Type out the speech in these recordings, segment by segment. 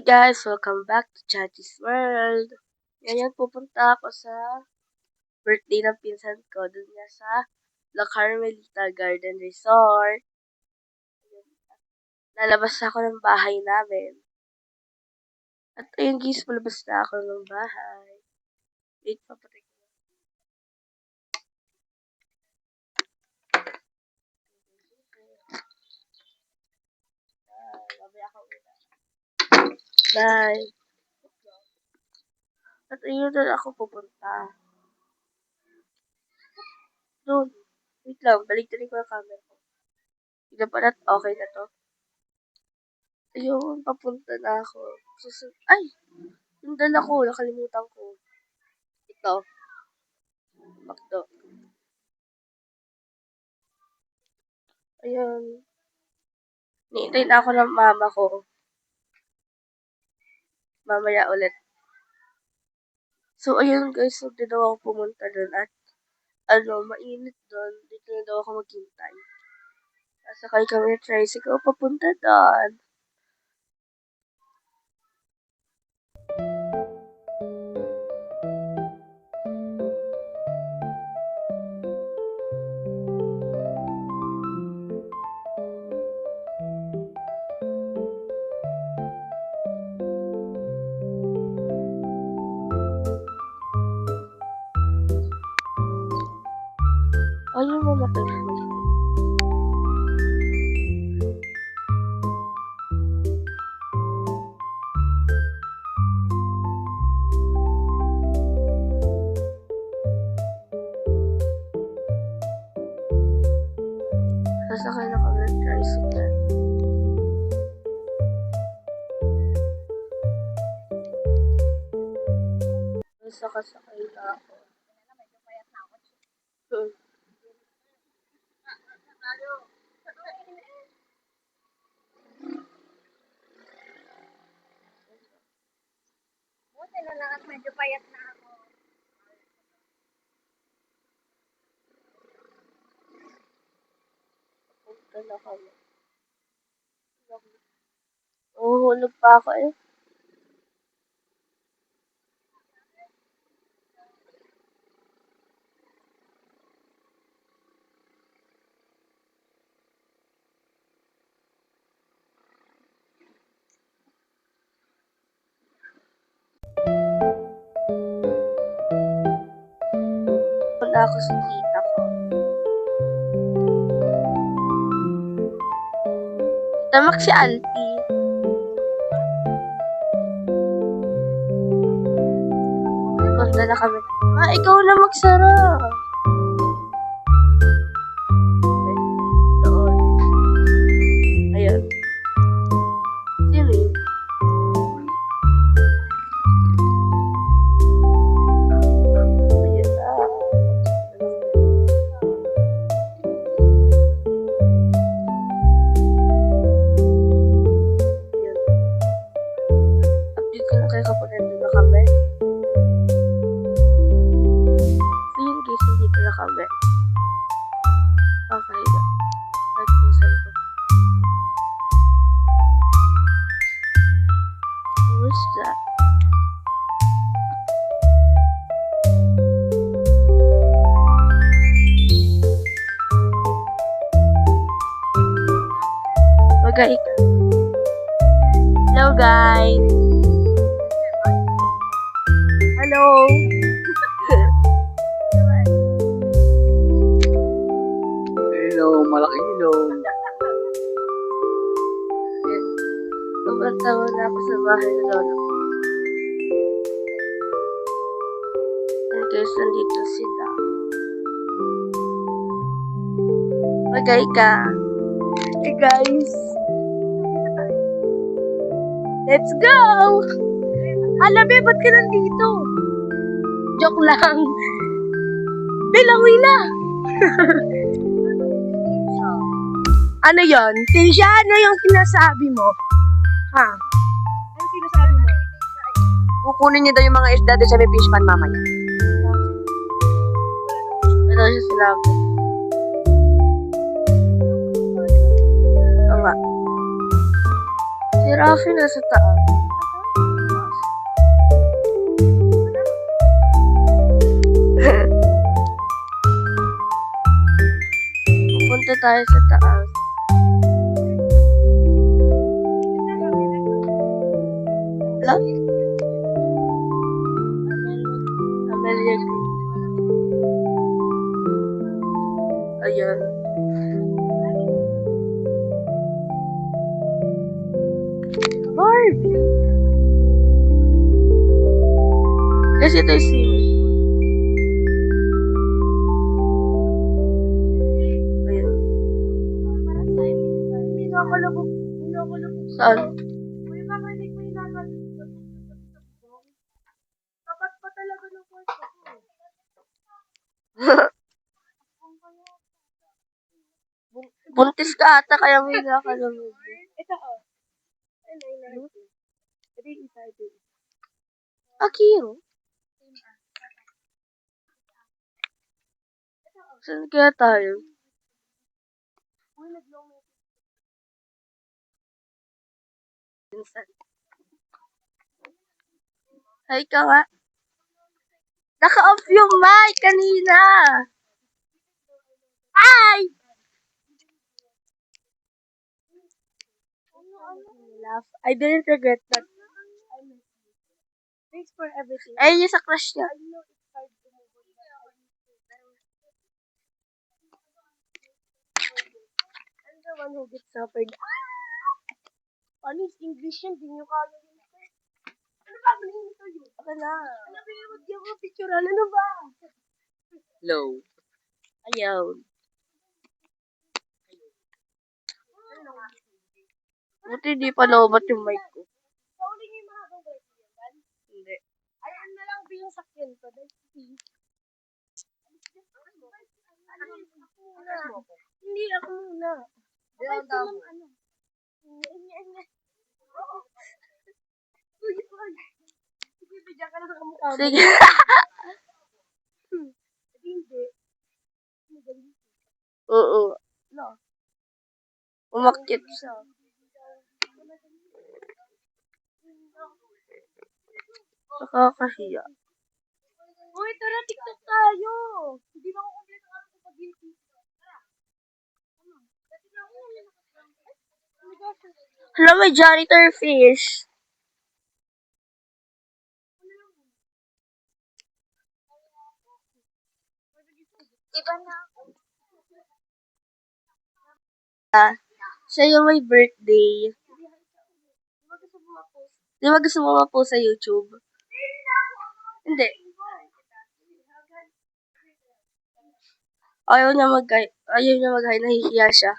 Guys, welcome back to Chatty's World. Ngayon pupunta ako sa birthday ng pinsan ko dun nga sa La Carmelita Garden Resort. Lalabas ako ng bahay namin. At ayun guys, palabas na ako ng bahay. Wait, papatay ko. Bye. At ayun doon ako pupunta. Doon. Wait lang, balik-talik ko yung camera ko. Tignan pa natin, okay na to. Ayun, papunta na ako. Ay! Yung dala ko, nakalimutan ko. Ito. Bakto. Ayun. Niintay na ako ng mama ko. Mamaya ulit. So, ayun guys, so din daw ako pumunta doon at mainit doon. Dito na daw ako maghintay. Sasakay kami ng tricycle papunta doon. Ayun, mamatay na. Sasakay na kami ng tricycle. Sakasakay na ako. Buti na lang at medyo payat na ako. Punta na kami. Hulog pa ako eh. Punta ako sa tita ko. Tamak si auntie. Punta na kami. Ikaw na magsara. Doon. Ayun. Sino yun? Ayun na. Ayun. Update ko na kayo kapag nandun na kami. Ayun guys, nandito na kami. Okay na. Nagpusan ko. What's that? Magay ka. Hello guys. Hello. Hello, malaking ilong. Sobrang tawa na ako sa bahay na lolo ko. And guys, nandito sila. Magay ka. Hey guys. Let's go! Be, ba't ka nandito? Joke lang. Bilangoy na! Ano yon? Tisha, ano yung sinasabi mo? Ha? Ano sinasabi mo? Kukunin niyo daw yung mga isda doon sa may fish pan mamaya. Ano siya sinabi? Oo nga. Si Rafi nasa taas. tayo sa taas. Hello? Amelia Green. Ayan. Barbie? Kasi ito yung swimming pool. Ayan. Saan? Tapat pa talaga ng kwarto ko. Buntis ka ata kaya may nakalamig. Ito oh. Ano? Ito yung isa. Akiro? Saan kaya tayo? Minsan. Hi ka nga. Naka-off yung mic kanina. Hi! Laugh. I didn't regret that. Thanks for everything. Ayun yung sa crush niya. I know it's hard to move on, but I'm the one who gets suffered. Ano yung English yun? Di nyo kaya yun. Ano ba? Bilhin ito yun. Aka na. Ano ba yung mag-give mo picture? Ano ba? Low. Ayaw. Buti di pa lobat yung mic ko. Sauling yung mga gawin yan. Hindi. Ayan na lang ba yung sakyan ko? Hindi ako muna. Okay, silang ano. Sige, bigyan ka na sa kamukha mo. Sige. Hindi. Oo. No. Umakyat siya. Nakakahiya. Uy, tara, TikTok tayo. Hindi ba ako kompleto ako sa pag-guilty? Tara. Hala, may janitor fish. Iba na ako. Siya yung may birthday. Di ba gusto mo ma-post sa YouTube? Hindi. Ayaw niya mag-hi, nahihiya siya.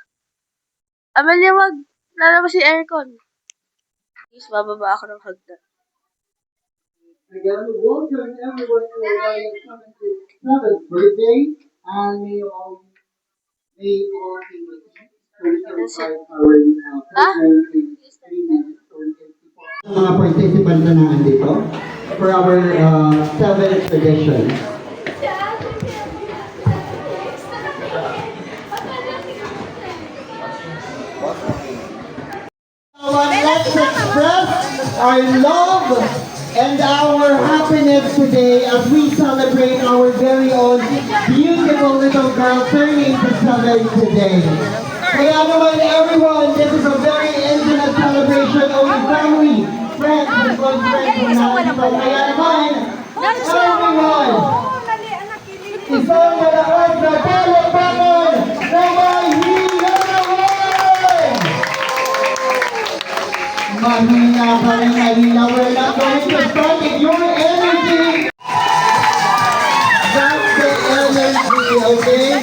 Amelia, wag. Lalabas yung aircon. Please, bababa ako ng hagdan. Again, welcome everyone to our 7th birthday, and may all be with you. So we can start our program in 3 minutes. So we can keep on. Mga participants na nandito for our 7th edition. Let's express our love and our happiness today as we celebrate our very own beautiful little girl turning to 7 today. Kaya naman everyone, this is a very intimate celebration, only family, friends, and close friends will have. So kaya naman, everyone, isang malakas na palakpakan na may hilawan! Mahina ka rin, mahina. We're not going to start with your energy. That's the energy, okay?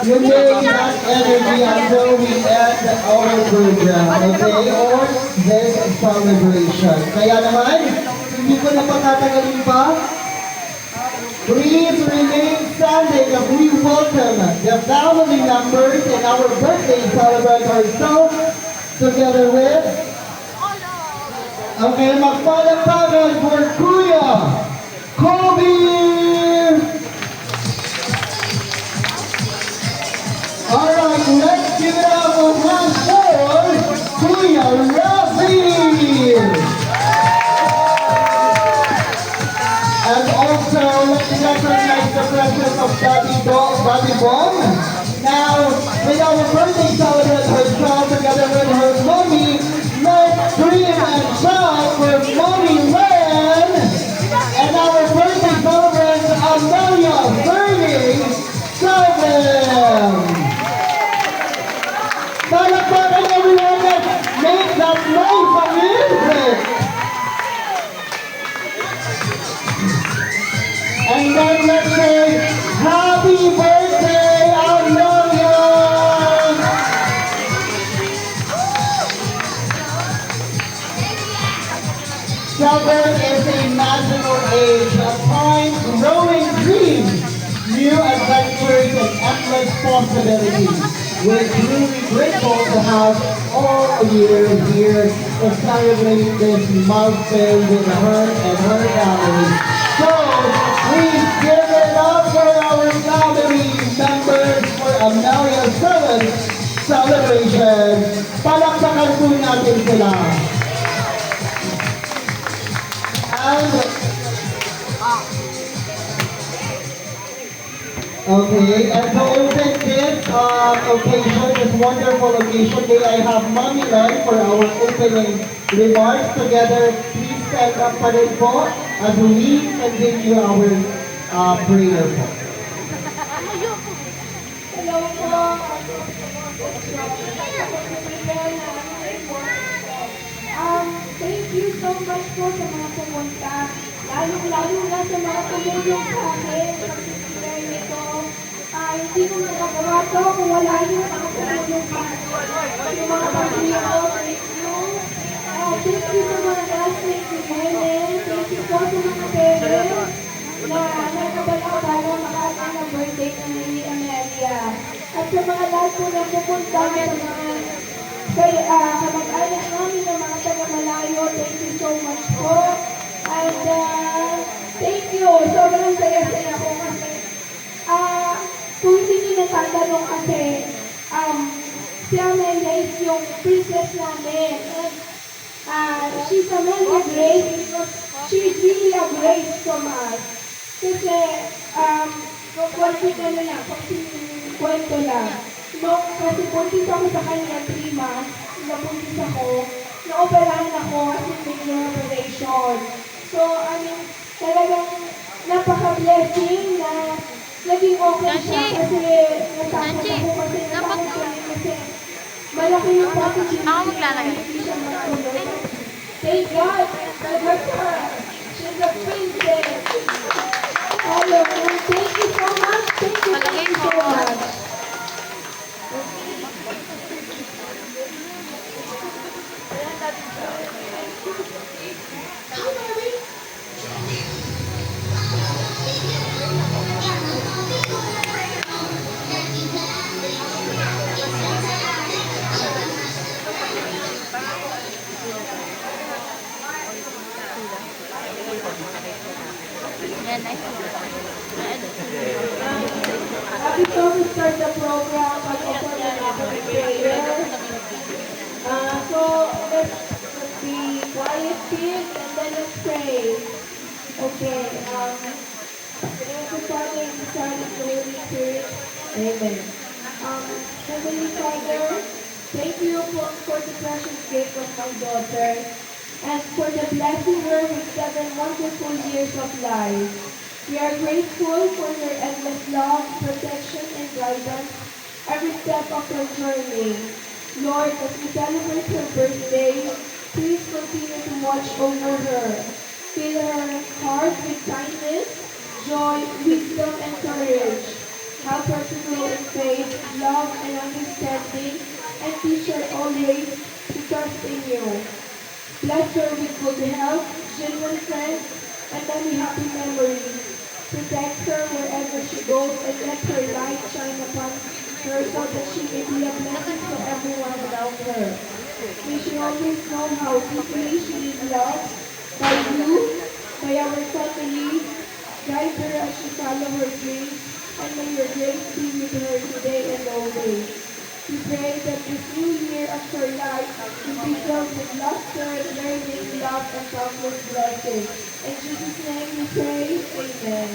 You make that energy until we end our program, okay? Or this celebration. Kaya naman, hindi ko na patatagalin pa. Please remain standing as we welcome the family members and our birthday celebrant ourselves together with. Okay, magpalakpakan for Kuya Kobe! Alright, let's give it up a hand for Kuya Rafi! And also, let's recognize the presence of Bobby Bong. Seven is a national age, a time growing dreams, new adventures, and endless possibilities. We're truly grateful to have all of you here to celebrate this milestone with her and her family. So, please give it up for our family members for Amelia's 7th celebration. Palakpakan po natin sila. Okay, and to open this occasion, this wonderful occasion, may I have Mommy Len for our opening remarks together. Please stand up pa rin po as we continue our prayer po. Hello po. Thank you so much po sa mga pumunta. Lalo na sa mga tumulong sa akin. Pag-prepare nito. Hindi ko magagawa to kung wala yung mga tumulong sa akin. Yung mga pamilya ko, thank you. Thank you sa mga classmates ni Helen. Thank you po sa mga parents na nagkabalaw para makakain ng birthday ni Amelia. At sa mga lahat po na pupunta sa mga kamag-anak namin ng mga taga-malayo, thank you so much po. And thank you. Sobrang saya-saya ko kasi kung hindi niyo natatanong kasi si Amelia is yung princess namin. And she's Amelia Grace because she's really a grace from us. Kasi kwento lang. No, kasi buntis ako sa kanya 3 months, nabuntis ako, na-operahan ako as in major operation. So, talagang napaka-blessing na naging okay siya kasi natakot ako kasi malaki yung opportunity na hindi siya matulog. Thank God, nag-work her. She's a princess. Hello, thank you so much. Thank you so much. Before we start the program, I'll open it up with prayer. So let's be quiet, please, and then let's pray. Okay. The Father, and the Son, and the Holy Spirit. Amen. Heavenly Father, thank you for the precious gift of my daughter, and for the blessing her with 7 wonderful years of life. We are grateful for your endless love, protection, and guidance every step of her journey. Lord, as we celebrate her birthday, please continue to watch over her. Fill her heart with kindness, joy, wisdom, and courage. Help her to grow in faith, love, and understanding, and teach her always to trust in you. Bless her with good health, genuine friends, and many happy memories. Protect her wherever she goes and let her light shine upon her so that she may be a blessing to everyone around her. May she always know how deeply she is loved by you, by our family. Guide her as she follows her dreams, and may your grace be with her today and always. We pray that this new year of her life will be filled with laughter, learning, love, and countless blessings. In Jesus' name we pray, Amen.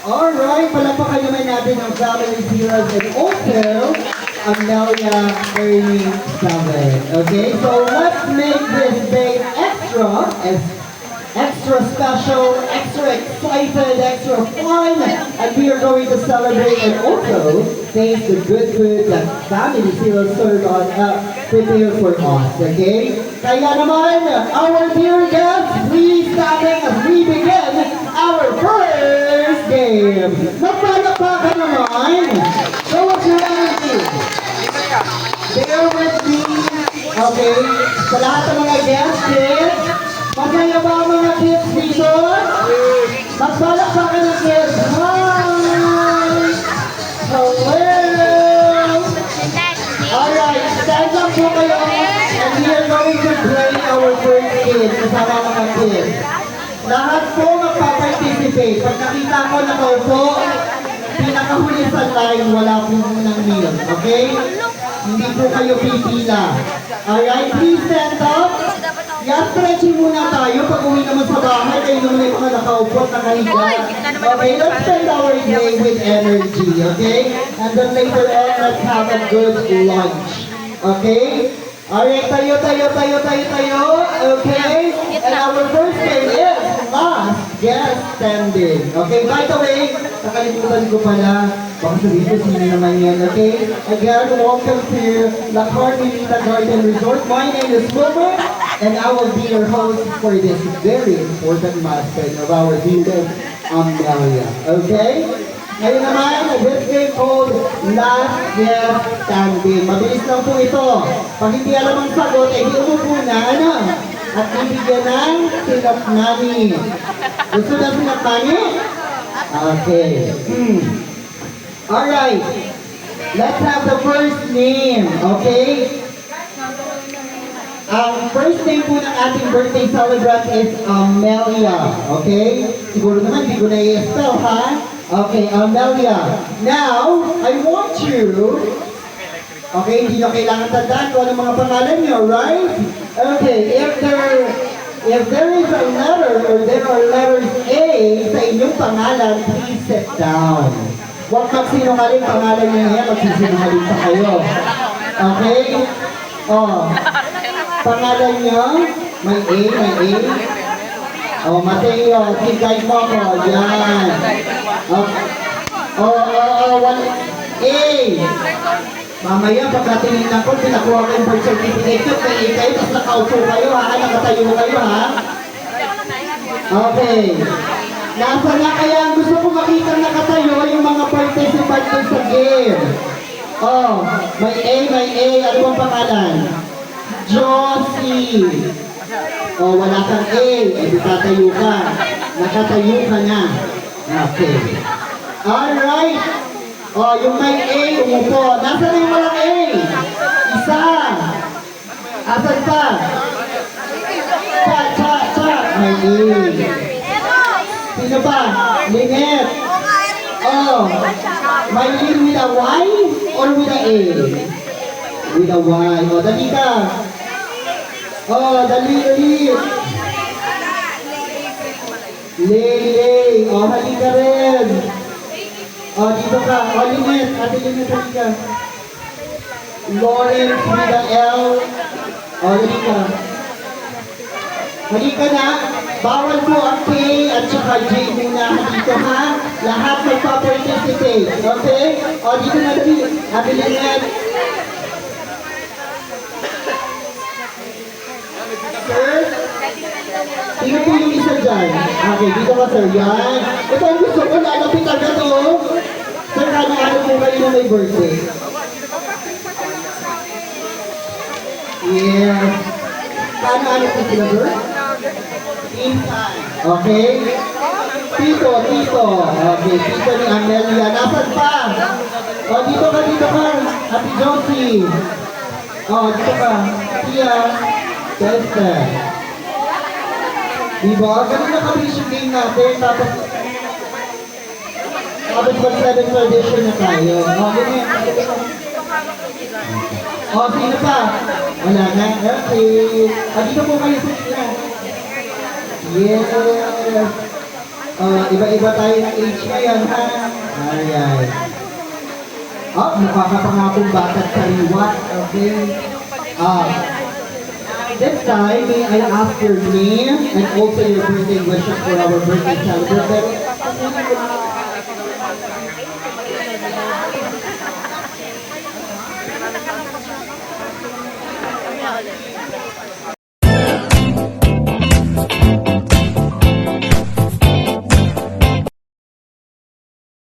Alright, palakpakan naman natin ang family heroes and also Amelia Ernie Samuel. Okay, so let's make this day extra special, extra excited, extra fun, and we are going to celebrate and also taste the good food that family heroes serve on prepare for us. Okay, kaya naman, our dear guests, please standing as we begin our first game. Magpalakpakan naman. Show us your energy. Bear with me. Okay? Sa lahat ng mga guests, kids, masaya ba ang mga kids dito? Magbalak pa ka ng kids. Hi! Hello! Alright, stand up po kayo and we are going to play our first game kasama mga kids. Lahat po magpa-participate. Pag nakita ko nakaupo, pinakahuli sa line, wala po munang meal. Okay? Hindi po kayo pipila. Alright, please stand up. Stretching muna tayo. Pag uwi naman sa bahay, kayo naman yung mga nakaupo at nakahiga. Okay, let's spend our day with energy. Okay? And then later on, let's have a good lunch. Okay? Alright, tayo. Okay? And our first game is last guest standing. Okay, by the way, nakalimutan ko pala. Baka sabihin ko sino naman yan, okay? Again, welcome to La Carmelita Garden Resort. My name is Wilmer, and I will be your host for this very important milestone of our beautiful Amelia. Okay? Ngayon naman, this game called Last Guest Standing. Mabilis lang po ito. Pag hindi alam ang sagot, eh di umupo na, ano? At ibigyan ng sinapnani. Gusto na sinapnani? Okay. Alright. Let's have the first name, okay? Ang first name po ng ating birthday celebrant is Amelia, okay? Siguro naman, hindi ko na i-spell, ha? Okay, Amelia. Now, I want you, okay, hindi nyo kailangan tandaan kung ano mga pangalan nyo, right? Okay, if there is a letter or there are letters A sa inyong pangalan, please sit down. Huwag magsinungaling pangalan nyo yan, magsisinungaling pa kayo. Okay? Oh, pangalan nyo, may A. Oh, Mateo, tigay mo ko, yan. One A. Mamaya, pagkatingin ko, pinakuha ko yung birth certificate ko, may A kayo, tapos nakaupo kayo, ha? Nakatayo kayo, ha? Okay. Nasa na kaya ang gusto ko makita nakatayo yung mga participant ko sa game. Oh, may A. Ano bang pangalan? Josie. Oh, wala kang A. Eh, tatayo ka. Nakatayo ka na. Okay. Alright. Oh, yung may A, umupo. Nasaan na yung walang A? Isa. Asan pa? Cha. May A. Sino ba? Lynette. Oh. May Lynn with a Y or with a A? With a Y. Oh, dali ka. Oh, dali. Lay. Oh, hali ka rin. Oh, dito ka. Oh, Lynette. Ate Lynette, hali ka. Lawrence with a L. Oh, dali ka. Hali ka na. Bawal po ang K at saka J muna dito, ha? Lahat magpa-participate. Okay? O, dito na dali. Ate Lynette. Sir? Sino po yung isa dyan? Okay, dito ka, sir. Yan. Ito ang gusto ko. Lalapit agad to. Sir, ano po kayo na may birthday? Yes. Paano po sila, sir? Inside. Okay? Tito. Okay, tito ni Amelia. Nasaan pa? O, dito ka. Ate Josie. O, dito ka. Tia. Testa. Diba? Ganun na kami yung game natin. Tapos mag-7 tradition na tayo. O, ganyan. O, sino pa? Wala na. Okay. O, dito po kayo sa sila. Yes. Iba-iba tayo ng age ngayon, ha? Alright. Oh, mukha ka pa nga akong batang sariwat. Okay. This time, may I ask your name and also your birthday wishes for our birthday celebration.